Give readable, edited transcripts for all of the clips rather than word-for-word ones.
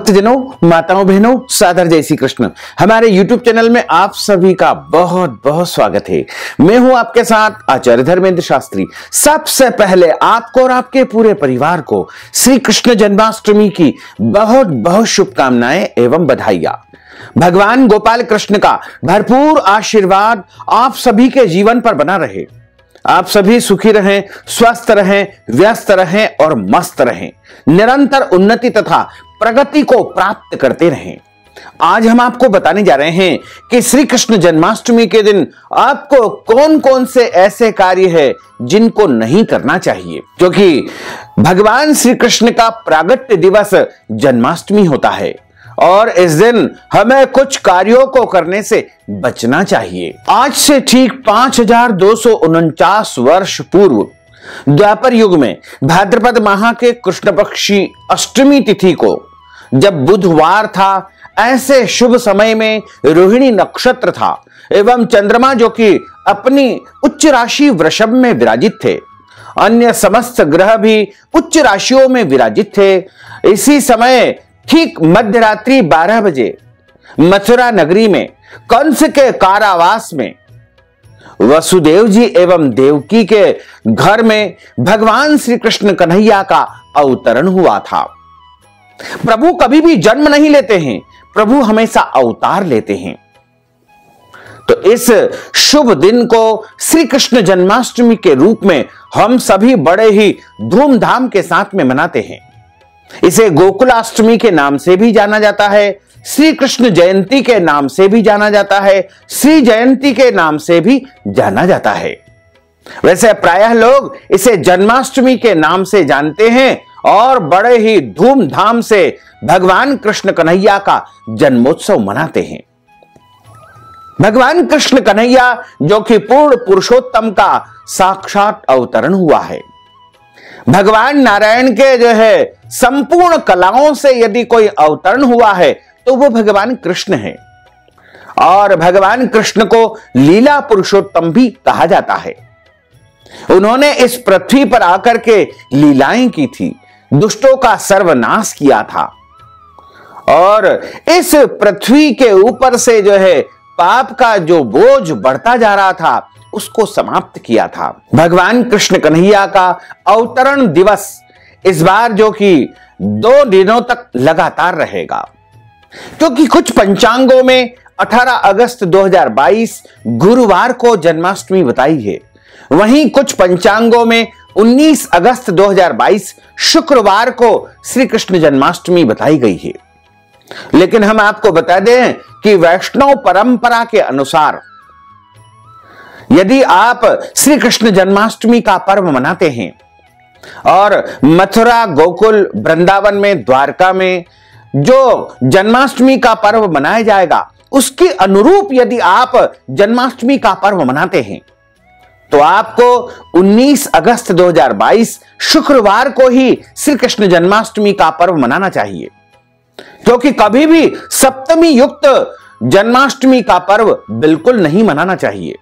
भक्तजनों, माताओं, बहनों, सादर जय श्री कृष्ण। हमारे YouTube चैनल में आप सभी का बहुत बहुत स्वागत है। मैं हूं आपके साथ आचार्य धर्मेंद्र शास्त्री। सबसे पहले आपको और आपके पूरे परिवार को श्री कृष्ण जन्माष्टमी की बहुत बहुत शुभकामनाएं एवं बधाइयां। भगवान गोपाल कृष्ण का भरपूर आशीर्वाद आप सभी के जीवन पर बना रहे। आप सभी सुखी रहें, स्वस्थ रहें, व्यस्त रहें और मस्त रहें। निरंतर उन्नति तथा प्रगति को प्राप्त करते रहें। आज हम आपको बताने जा रहे हैं कि श्री कृष्ण जन्माष्टमी के दिन आपको कौन कौन से ऐसे कार्य हैं जिनको नहीं करना चाहिए, क्योंकि भगवान श्री कृष्ण का प्रागट्य दिवस जन्माष्टमी होता है और इस दिन हमें कुछ कार्यों को करने से बचना चाहिए। आज से ठीक 5249 वर्ष पूर्व द्वापर युग में भाद्रपद माह के कृष्ण पक्षी अष्टमी तिथि को जब बुधवार था, ऐसे शुभ समय में रोहिणी नक्षत्र था एवं चंद्रमा जो कि अपनी उच्च राशि वृषभ में विराजित थे, अन्य समस्त ग्रह भी उच्च राशियों में विराजित थे। इसी समय ठीक मध्यरात्रि 12 बजे मथुरा नगरी में कंस के कारावास में वसुदेव जी एवं देवकी के घर में भगवान श्री कृष्ण कन्हैया का अवतरण हुआ था। प्रभु कभी भी जन्म नहीं लेते हैं, प्रभु हमेशा अवतार लेते हैं। तो इस शुभ दिन को श्री कृष्ण जन्माष्टमी के रूप में हम सभी बड़े ही धूमधाम के साथ में मनाते हैं। इसे गोकुलाष्टमी के नाम से भी जाना जाता है, श्री कृष्ण जयंती के नाम से भी जाना जाता है, श्री जयंती के नाम से भी जाना जाता है। वैसे प्रायः लोग इसे जन्माष्टमी के नाम से जानते हैं और बड़े ही धूमधाम से भगवान कृष्ण कन्हैया का जन्मोत्सव मनाते हैं। भगवान कृष्ण कन्हैया जो कि पूर्ण पुरुषोत्तम का साक्षात अवतरण हुआ है। भगवान नारायण के जो है संपूर्ण कलाओं से यदि कोई अवतरण हुआ है तो वो भगवान कृष्ण है और भगवान कृष्ण को लीला पुरुषोत्तम भी कहा जाता है। उन्होंने इस पृथ्वी पर आकर के लीलाएं की थी, दुष्टों का सर्वनाश किया था और इस पृथ्वी के ऊपर से जो है पाप का जो बोझ बढ़ता जा रहा था उसको समाप्त किया था। भगवान कृष्ण कन्हैया का अवतरण दिवस इस बार जो कि 2 दिनों तक लगातार रहेगा, क्योंकि कुछ पंचांगों में 18 अगस्त 2022 गुरुवार को जन्माष्टमी बताई है, वहीं कुछ पंचांगों में 19 अगस्त 2022 शुक्रवार को श्री कृष्ण जन्माष्टमी बताई गई है। लेकिन हम आपको बता दें कि वैष्णव परंपरा के अनुसार यदि आप श्री कृष्ण जन्माष्टमी का पर्व मनाते हैं और मथुरा, गोकुल, वृंदावन में, द्वारका में जो जन्माष्टमी का पर्व मनाया जाएगा उसके अनुरूप यदि आप जन्माष्टमी का पर्व मनाते हैं तो आपको 19 अगस्त 2022 शुक्रवार को ही श्री कृष्ण जन्माष्टमी का पर्व मनाना चाहिए, क्योंकि कभी भी सप्तमी युक्त जन्माष्टमी का पर्व बिल्कुल नहीं मनाना चाहिए।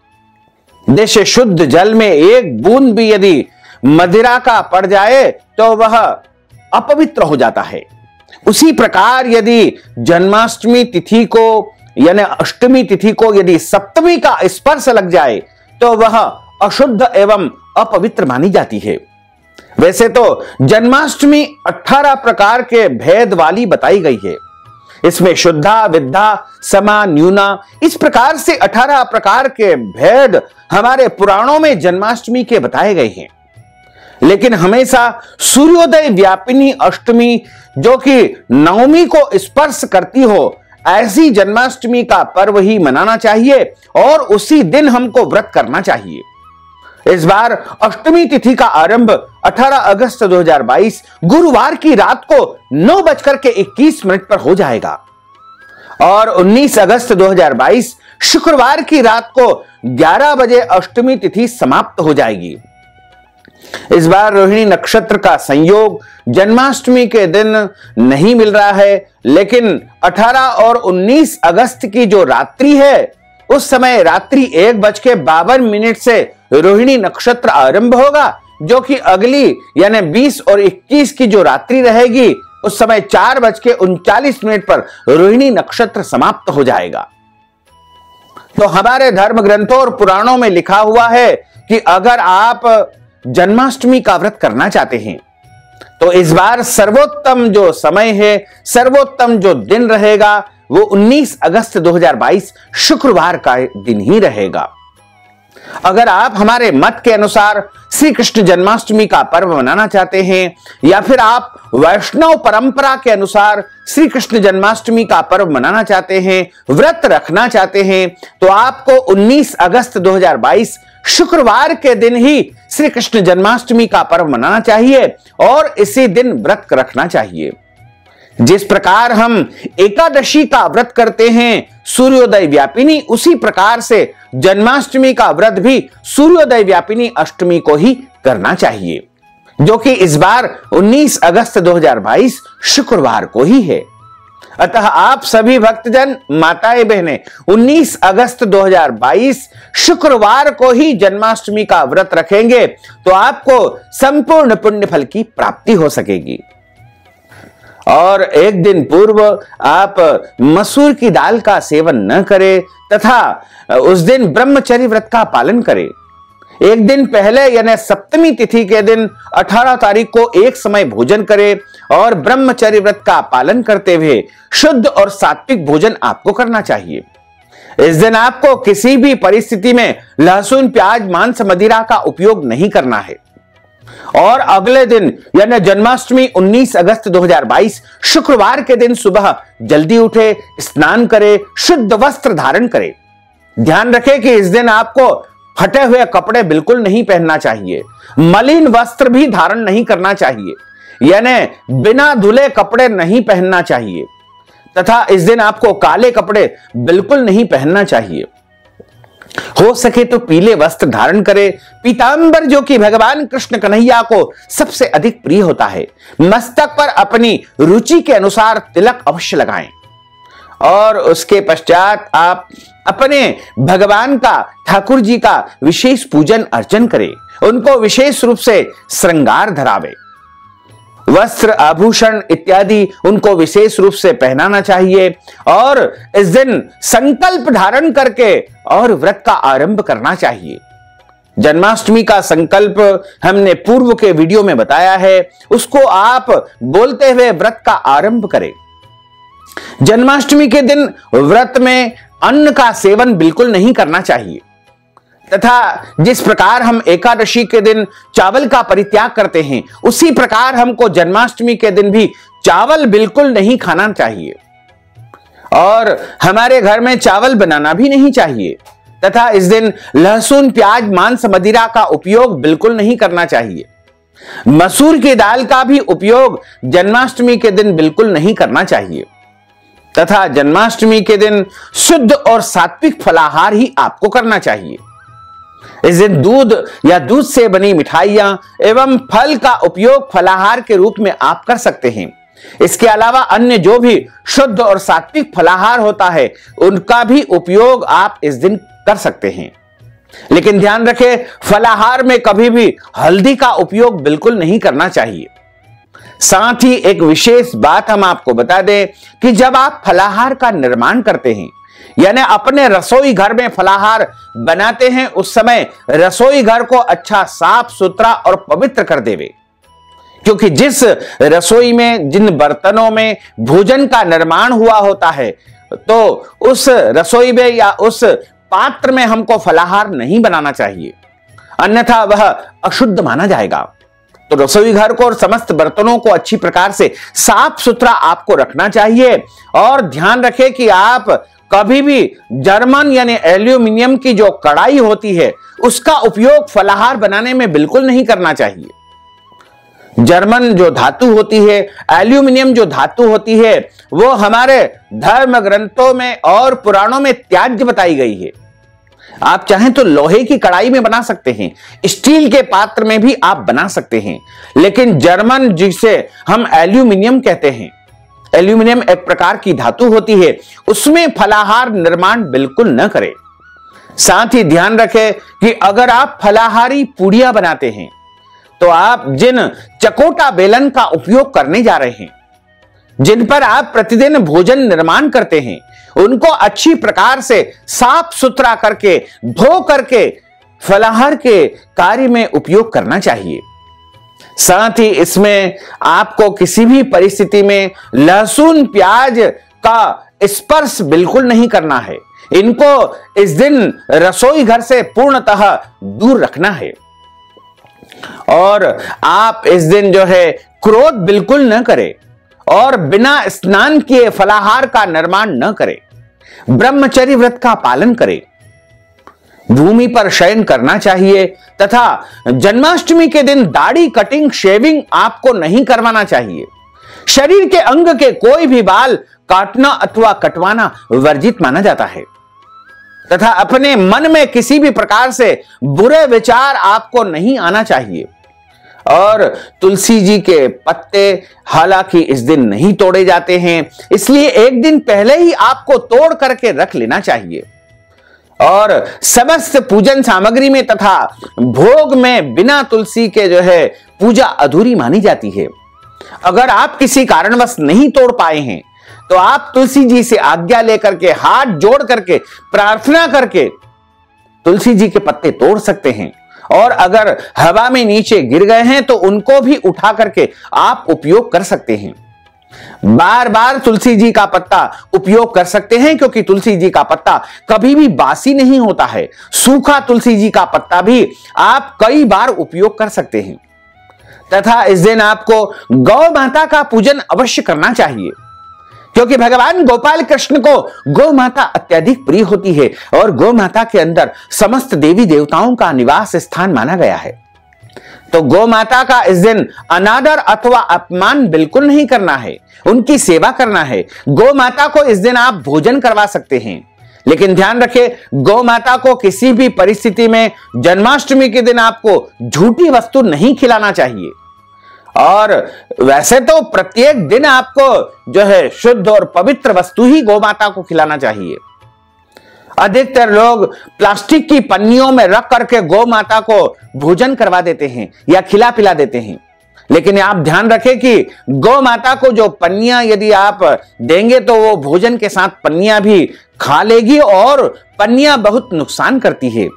जैसे शुद्ध जल में एक बूंद भी यदि मदिरा का पड़ जाए तो वह अपवित्र हो जाता है, उसी प्रकार यदि जन्माष्टमी तिथि को यानी अष्टमी तिथि को यदि सप्तमी का स्पर्श लग जाए तो वह अशुद्ध एवं अपवित्र मानी जाती है। वैसे तो जन्माष्टमी 18 प्रकार के भेद वाली बताई गई है। इसमें शुद्धा, विद्धा, समा, न्यूना, इस प्रकार से 18 प्रकार के भेद हमारे पुराणों में जन्माष्टमी के बताए गए हैं। लेकिन हमेशा सूर्योदय व्यापिनी अष्टमी जो कि नवमी को स्पर्श करती हो, ऐसी जन्माष्टमी का पर्व ही मनाना चाहिए और उसी दिन हमको व्रत करना चाहिए। इस बार अष्टमी तिथि का आरंभ 18 अगस्त 2022 गुरुवार की रात को 9:21 पर हो जाएगा और 19 अगस्त 2022 शुक्रवार की रात को 11 बजे अष्टमी तिथि समाप्त हो जाएगी। इस बार रोहिणी नक्षत्र का संयोग जन्माष्टमी के दिन नहीं मिल रहा है, लेकिन 18 और 19 अगस्त की जो रात्रि है उस समय रात्रि 1:52 से रोहिणी नक्षत्र आरंभ होगा, जो कि अगली यानी 20 और 21 की जो रात्रि रहेगी उस समय 4:39 पर रोहिणी नक्षत्र समाप्त हो जाएगा। तो हमारे धर्म ग्रंथों और पुराणों में लिखा हुआ है कि अगर आप जन्माष्टमी का व्रत करना चाहते हैं तो इस बार सर्वोत्तम जो समय है, सर्वोत्तम जो दिन रहेगा वो 19 अगस्त 2022 शुक्रवार का दिन ही रहेगा। अगर आप हमारे मत के अनुसार श्री कृष्ण जन्माष्टमी का पर्व मनाना चाहते हैं या फिर आप वैष्णव परंपरा के अनुसार श्री कृष्ण जन्माष्टमी का पर्व मनाना चाहते हैं, व्रत रखना चाहते हैं, तो आपको 19 अगस्त 2022 शुक्रवार के दिन ही श्री कृष्ण जन्माष्टमी का पर्व मनाना चाहिए और इसी दिन व्रत रखना चाहिए। जिस प्रकार हम एकादशी का व्रत करते हैं सूर्योदय व्यापिनी, उसी प्रकार से जन्माष्टमी का व्रत भी सूर्योदय व्यापिनी अष्टमी को ही करना चाहिए, जो कि इस बार 19 अगस्त 2022 शुक्रवार को ही है। अतः आप सभी भक्तजन, माताएं बहनें, 19 अगस्त 2022 शुक्रवार को ही जन्माष्टमी का व्रत रखेंगे तो आपको संपूर्ण पुण्य फल की प्राप्ति हो सकेगी। और एक दिन पूर्व आप मसूर की दाल का सेवन न करें तथा उस दिन ब्रह्मचर्य व्रत का पालन करें। एक दिन पहले यानी सप्तमी तिथि के दिन 18 तारीख को एक समय भोजन करें और ब्रह्मचर्य व्रत का पालन करते हुए शुद्ध और सात्विक भोजन आपको करना चाहिए। इस दिन आपको किसी भी परिस्थिति में लहसुन, प्याज, मांस, मदिरा का उपयोग नहीं करना है। और अगले दिन यानी जन्माष्टमी 19 अगस्त 2022 शुक्रवार के दिन सुबह जल्दी उठे, स्नान करें, शुद्ध वस्त्र धारण करें। ध्यान रखें कि इस दिन आपको फटे हुए कपड़े बिल्कुल नहीं पहनना चाहिए, मलिन वस्त्र भी धारण नहीं करना चाहिए, यानी बिना धुले कपड़े नहीं पहनना चाहिए तथा इस दिन आपको काले कपड़े बिल्कुल नहीं पहनना चाहिए। हो सके तो पीले वस्त्र धारण करें, पीतांबर जो कि भगवान कृष्ण कन्हैया को सबसे अधिक प्रिय होता है। मस्तक पर अपनी रुचि के अनुसार तिलक अवश्य लगाएं और उसके पश्चात आप अपने भगवान का, ठाकुर जी का विशेष पूजन अर्चन करें, उनको विशेष रूप से श्रृंगार धरावे, वस्त्र, आभूषण इत्यादि उनको विशेष रूप से पहनाना चाहिए और इस दिन संकल्प धारण करके और व्रत का आरंभ करना चाहिए। जन्माष्टमी का संकल्प हमने पूर्व के वीडियो में बताया है, उसको आप बोलते हुए व्रत का आरंभ करें। जन्माष्टमी के दिन व्रत में अन्न का सेवन बिल्कुल नहीं करना चाहिए तथा जिस प्रकार हम एकादशी के दिन चावल का परित्याग करते हैं, उसी प्रकार हमको जन्माष्टमी के दिन भी चावल बिल्कुल नहीं खाना चाहिए और हमारे घर में चावल बनाना भी नहीं चाहिए तथा इस दिन लहसुन, प्याज, मांस, मदिरा का उपयोग बिल्कुल नहीं करना चाहिए। मसूर की दाल का भी उपयोग जन्माष्टमी के दिन बिल्कुल नहीं करना चाहिए तथा जन्माष्टमी के दिन शुद्ध और सात्विक फलाहार ही आपको करना चाहिए। इस दिन दूध या दूध से बनी मिठाइयां एवं फल का उपयोग फलाहार के रूप में आप कर सकते हैं। इसके अलावा अन्य जो भी शुद्ध और सात्विक फलाहार होता है उनका भी उपयोग आप इस दिन कर सकते हैं। लेकिन ध्यान रखें, फलाहार में कभी भी हल्दी का उपयोग बिल्कुल नहीं करना चाहिए। साथ ही एक विशेष बात हम आपको बता दें कि जब आप फलाहार का निर्माण करते हैं यानी अपने रसोई घर में फलाहार बनाते हैं, उस समय रसोई घर को अच्छा साफ सुथरा और पवित्र कर देवे, क्योंकि जिस रसोई में, जिन बर्तनों में भोजन का निर्माण हुआ होता है तो उस रसोई में या उस पात्र में हमको फलाहार नहीं बनाना चाहिए, अन्यथा वह अशुद्ध माना जाएगा। तो रसोई घर को और समस्त बर्तनों को अच्छी प्रकार से साफ सुथरा आपको रखना चाहिए और ध्यान रखें कि आप कभी भी जर्मन यानी एल्यूमिनियम की जो कढ़ाई होती है उसका उपयोग फलाहार बनाने में बिल्कुल नहीं करना चाहिए। जर्मन जो धातु होती है, एल्यूमिनियम जो धातु होती है, वो हमारे धर्म ग्रंथों में और पुराणों में त्याज्य बताई गई है। आप चाहें तो लोहे की कढ़ाई में बना सकते हैं, स्टील के पात्र में भी आप बना सकते हैं, लेकिन जर्मन जिसे हम एल्यूमिनियम कहते हैं, एल्यूमिनियम एक प्रकार की धातु होती है, उसमें फलाहार निर्माण बिल्कुल न करें। साथ ही ध्यान रखें कि अगर आप फलाहारी पूड़ियां बनाते हैं तो आप जिन चकोटा बेलन का उपयोग करने जा रहे हैं जिन पर आप प्रतिदिन भोजन निर्माण करते हैं, उनको अच्छी प्रकार से साफ सुथरा करके धो करके फलाहार के कार्य में उपयोग करना चाहिए। साथ ही इसमें आपको किसी भी परिस्थिति में लहसुन प्याज का स्पर्श बिल्कुल नहीं करना है। इनको इस दिन रसोई घर से पूर्णतः दूर रखना है। और आप इस दिन जो है क्रोध बिल्कुल न करें और बिना स्नान किए फलाहार का निर्माण न करें। ब्रह्मचर्य व्रत का पालन करें। भूमि पर शयन करना चाहिए तथा जन्माष्टमी के दिन दाढ़ी कटिंग शेविंग आपको नहीं करवाना चाहिए। शरीर के अंग के कोई भी बाल काटना अथवा कटवाना वर्जित माना जाता है तथा अपने मन में किसी भी प्रकार से बुरे विचार आपको नहीं आना चाहिए। और तुलसी जी के पत्ते हालांकि इस दिन नहीं तोड़े जाते हैं, इसलिए एक दिन पहले ही आपको तोड़ करके रख लेना चाहिए। और समस्त पूजन सामग्री में तथा भोग में बिना तुलसी के जो है पूजा अधूरी मानी जाती है। अगर आप किसी कारणवश नहीं तोड़ पाए हैं तो आप तुलसी जी से आज्ञा लेकर के हाथ जोड़ करके प्रार्थना करके तुलसी जी के पत्ते तोड़ सकते हैं। और अगर हवा में नीचे गिर गए हैं तो उनको भी उठा करके आप उपयोग कर सकते हैं। बार बार तुलसी जी का पत्ता उपयोग कर सकते हैं क्योंकि तुलसी जी का पत्ता कभी भी बासी नहीं होता है। सूखा तुलसी जी का पत्ता भी आप कई बार उपयोग कर सकते हैं। तथा इस दिन आपको गौ माता का पूजन अवश्य करना चाहिए क्योंकि भगवान गोपाल कृष्ण को गौ माता अत्यधिक प्रिय होती है और गौ माता के अंदर समस्त देवी देवताओं का निवास स्थान माना गया है। तो गौ माता का इस दिन अनादर अथवा अपमान बिल्कुल नहीं करना है, उनकी सेवा करना है। गौ माता को इस दिन आप भोजन करवा सकते हैं, लेकिन ध्यान रखें गौ माता को किसी भी परिस्थिति में जन्माष्टमी के दिन आपको झूठी वस्तु नहीं खिलाना चाहिए। और वैसे तो प्रत्येक दिन आपको जो है शुद्ध और पवित्र वस्तु ही गौ माता को खिलाना चाहिए। अधिकतर लोग प्लास्टिक की पन्नियों में रख करके गौ माता को भोजन करवा देते हैं या खिला पिला देते हैं, लेकिन आप ध्यान रखें कि गौ माता को जो पन्नियां यदि आप देंगे तो वो भोजन के साथ पन्नियां भी खा लेगी और पन्नियां बहुत नुकसान करती है।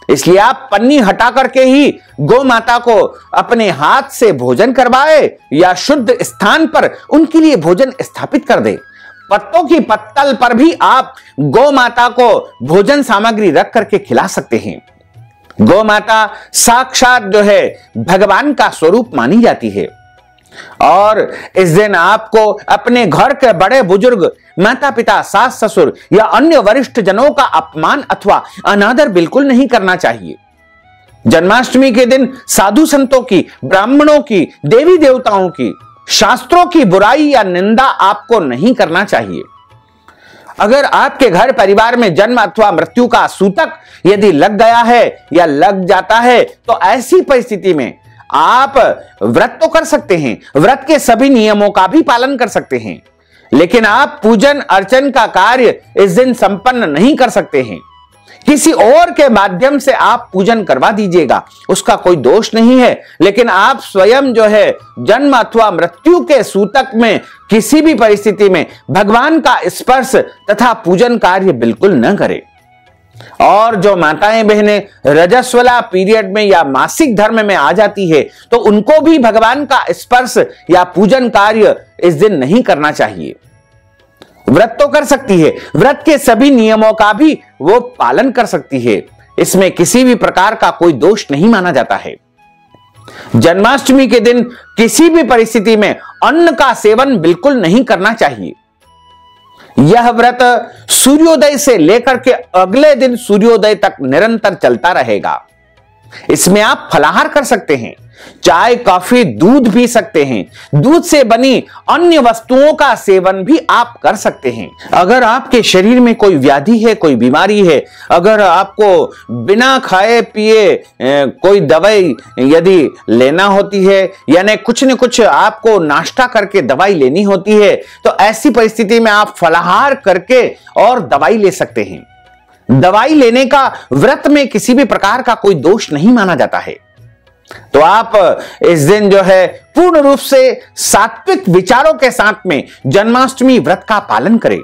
इसलिए आप पन्नी हटा करके ही गौ माता को अपने हाथ से भोजन करवाए या शुद्ध स्थान पर उनके लिए भोजन स्थापित कर दे। पत्तों की पत्तल पर भी आप गौ माता को भोजन सामग्री रख करके खिला सकते हैं। गौ माता साक्षात जो है भगवान का स्वरूप मानी जाती है। और इस दिन आपको अपने घर के बड़े बुजुर्ग माता पिता सास ससुर या अन्य वरिष्ठ जनों का अपमान अथवा अनादर बिल्कुल नहीं करना चाहिए। जन्माष्टमी के दिन साधु संतों की, ब्राह्मणों की, देवी देवताओं की, शास्त्रों की बुराई या निंदा आपको नहीं करना चाहिए। अगर आपके घर परिवार में जन्म अथवा मृत्यु का सूतक यदि लग गया है या लग जाता है तो ऐसी परिस्थिति में आप व्रत तो कर सकते हैं, व्रत के सभी नियमों का भी पालन कर सकते हैं, लेकिन आप पूजन अर्चन का कार्य इस दिन संपन्न नहीं कर सकते हैं। किसी और के माध्यम से आप पूजन करवा दीजिएगा, उसका कोई दोष नहीं है, लेकिन आप स्वयं जो है जन्म अथवा मृत्यु के सूतक में किसी भी परिस्थिति में भगवान का स्पर्श तथा पूजन कार्य बिल्कुल न करें। और जो माताएं बहनें रजस्वला पीरियड में या मासिक धर्म में आ जाती है तो उनको भी भगवान का स्पर्श या पूजन कार्य इस दिन नहीं करना चाहिए। व्रत तो कर सकती है, व्रत के सभी नियमों का भी वो पालन कर सकती है, इसमें किसी भी प्रकार का कोई दोष नहीं माना जाता है। जन्माष्टमी के दिन किसी भी परिस्थिति में अन्न का सेवन बिल्कुल नहीं करना चाहिए। यह व्रत सूर्योदय से लेकर के अगले दिन सूर्योदय तक निरंतर चलता रहेगा। इसमें आप फलाहार कर सकते हैं, चाय कॉफी दूध पी सकते हैं, दूध से बनी अन्य वस्तुओं का सेवन भी आप कर सकते हैं। अगर आपके शरीर में कोई व्याधि है, कोई बीमारी है, अगर आपको बिना खाए पिए कोई दवाई यदि लेना होती है यानी कुछ न कुछ आपको नाश्ता करके दवाई लेनी होती है तो ऐसी परिस्थिति में आप फलाहार करके और दवाई ले सकते हैं। दवाई लेने का व्रत में किसी भी प्रकार का कोई दोष नहीं माना जाता है। तो आप इस दिन जो है पूर्ण रूप से सात्विक विचारों के साथ में जन्माष्टमी व्रत का पालन करें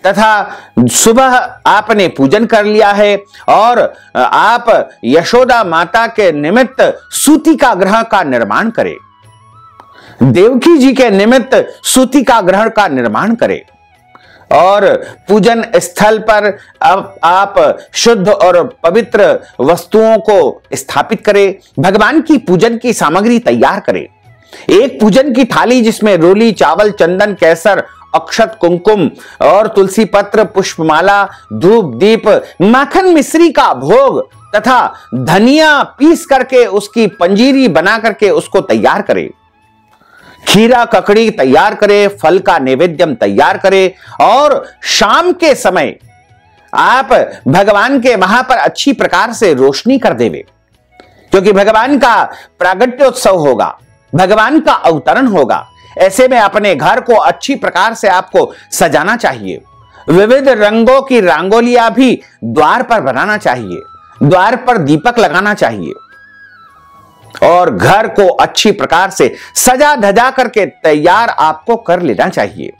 तथा सुबह आपने पूजन कर लिया है और आप यशोदा माता के निमित्त सूतिका ग्रह का निर्माण करें, देवकी जी के निमित्त सूतिका ग्रह का निर्माण करें और पूजन स्थल पर अब आप शुद्ध और पवित्र वस्तुओं को स्थापित करें। भगवान की पूजन की सामग्री तैयार करें। एक पूजन की थाली जिसमें रोली, चावल, चंदन, केसर, अक्षत, कुमकुम और तुलसी पत्र, पुष्पमाला, धूप, दीप, माखन मिश्री का भोग तथा धनिया पीस करके उसकी पंजीरी बना करके उसको तैयार करें। खीरा ककड़ी तैयार करें, फल का नैवेद्यम तैयार करें और शाम के समय आप भगवान के वहां पर अच्छी प्रकार से रोशनी कर देवे, क्योंकि भगवान का प्रागट्योत्सव होगा, भगवान का अवतरण होगा। ऐसे में अपने घर को अच्छी प्रकार से आपको सजाना चाहिए। विविध रंगों की रंगोलियां भी द्वार पर बनाना चाहिए, द्वार पर दीपक लगाना चाहिए और घर को अच्छी प्रकार से सजा धजा करके तैयार आपको कर लेना चाहिए।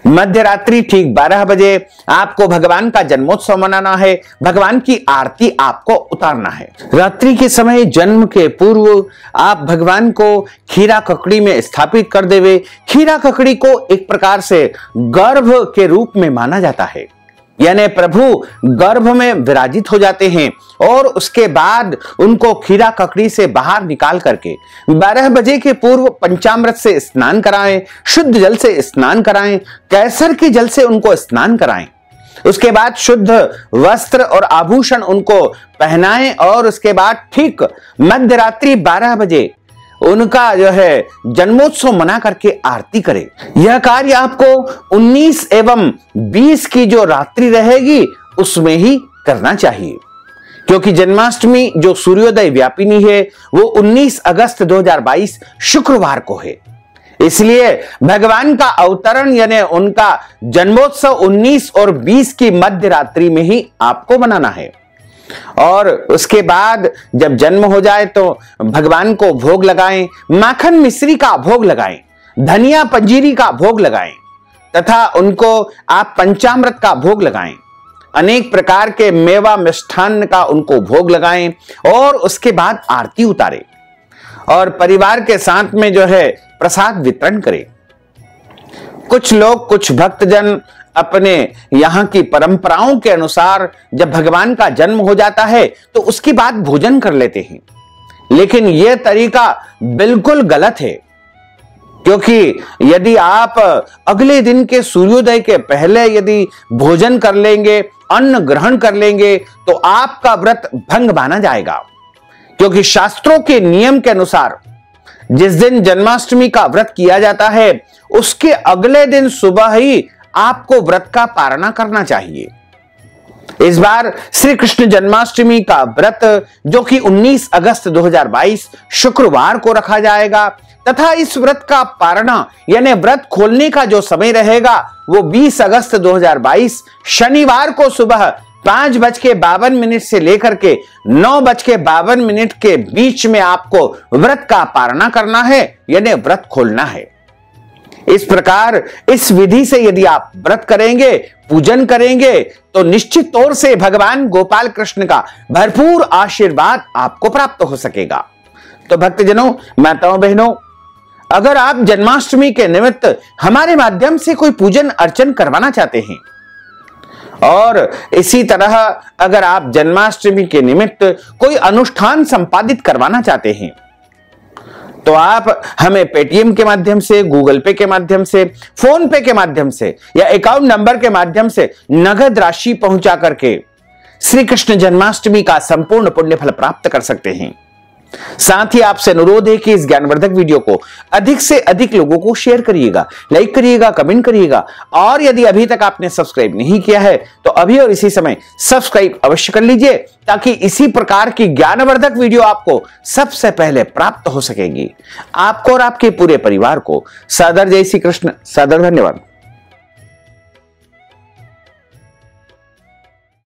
मध्य रात्रि ठीक 12 बजे आपको भगवान का जन्मोत्सव मनाना है, भगवान की आरती आपको उतारना है। रात्रि के समय जन्म के पूर्व आप भगवान को खीरा ककड़ी में स्थापित कर देवे। खीरा ककड़ी को एक प्रकार से गर्भ के रूप में माना जाता है, यानी प्रभु गर्भ में विराजित हो जाते हैं और उसके बाद उनको खीरा ककड़ी से बाहर निकाल करके 12 बजे के पूर्व पंचामृत से स्नान कराएं, शुद्ध जल से स्नान कराएं, कैसर के जल से उनको स्नान कराएं। उसके बाद शुद्ध वस्त्र और आभूषण उनको पहनाएं और उसके बाद ठीक मध्य रात्रि 12 बजे उनका जो है जन्मोत्सव मना करके आरती करें। यह कार्य आपको 19 एवं 20 की जो रात्रि रहेगी उसमें ही करना चाहिए, क्योंकि जन्माष्टमी जो सूर्योदय व्यापिनी है वो 19 अगस्त 2022 शुक्रवार को है। इसलिए भगवान का अवतरण यानी उनका जन्मोत्सव 19 और 20 की मध्य रात्रि में ही आपको मनाना है। और उसके बाद जब जन्म हो जाए तो भगवान को भोग लगाएं, माखन मिश्री का भोग लगाएं, धनिया पंजीरी का भोग लगाएं तथा उनको आप पंचामृत का भोग लगाएं, अनेक प्रकार के मेवा मिष्ठान्न का उनको भोग लगाएं और उसके बाद आरती उतारें और परिवार के साथ में जो है प्रसाद वितरण करें। कुछ लोग, कुछ भक्तजन अपने यहां की परंपराओं के अनुसार जब भगवान का जन्म हो जाता है तो उसके बाद भोजन कर लेते हैं, लेकिन यह तरीका बिल्कुल गलत है, क्योंकि यदि आप अगले दिन के सूर्योदय के पहले यदि भोजन कर लेंगे, अन्न ग्रहण कर लेंगे तो आपका व्रत भंग माना जाएगा। क्योंकि शास्त्रों के नियम के अनुसार जिस दिन जन्माष्टमी का व्रत किया जाता है उसके अगले दिन सुबह ही आपको व्रत का पारणा करना चाहिए। इस बार श्री कृष्ण जन्माष्टमी का व्रत जो कि 19 अगस्त 2022 शुक्रवार को रखा जाएगा तथा इस व्रत का पारणा यानी व्रत खोलने का जो समय रहेगा वो 20 अगस्त 2022 शनिवार को सुबह 5:52 से लेकर के 9:52 के बीच में आपको व्रत का पारणा करना है यानी व्रत खोलना है। इस प्रकार इस विधि से यदि आप व्रत करेंगे, पूजन करेंगे तो निश्चित तौर से भगवान गोपाल कृष्ण का भरपूर आशीर्वाद आपको प्राप्त हो सकेगा। तो भक्तजनों, माताओं, बहनों, अगर आप जन्माष्टमी के निमित्त हमारे माध्यम से कोई पूजन अर्चन करवाना चाहते हैं और इसी तरह अगर आप जन्माष्टमी के निमित्त कोई अनुष्ठान संपादित करवाना चाहते हैं तो आप हमें पेटीएम के माध्यम से, गूगल पे के माध्यम से, फोन पे के माध्यम से या अकाउंट नंबर के माध्यम से नगद राशि पहुंचा करके श्री कृष्ण जन्माष्टमी का संपूर्ण पुण्य फल प्राप्त कर सकते हैं। साथ ही आपसे अनुरोध है कि इस ज्ञानवर्धक वीडियो को अधिक से अधिक लोगों को शेयर करिएगा, लाइक करिएगा, कमेंट करिएगा और यदि अभी तक आपने सब्सक्राइब नहीं किया है तो अभी और इसी समय सब्सक्राइब अवश्य कर लीजिए, ताकि इसी प्रकार की ज्ञानवर्धक वीडियो आपको सबसे पहले प्राप्त हो सकेगी। आपको और आपके पूरे परिवार को सादर जय श्री कृष्ण, सादर धन्यवाद।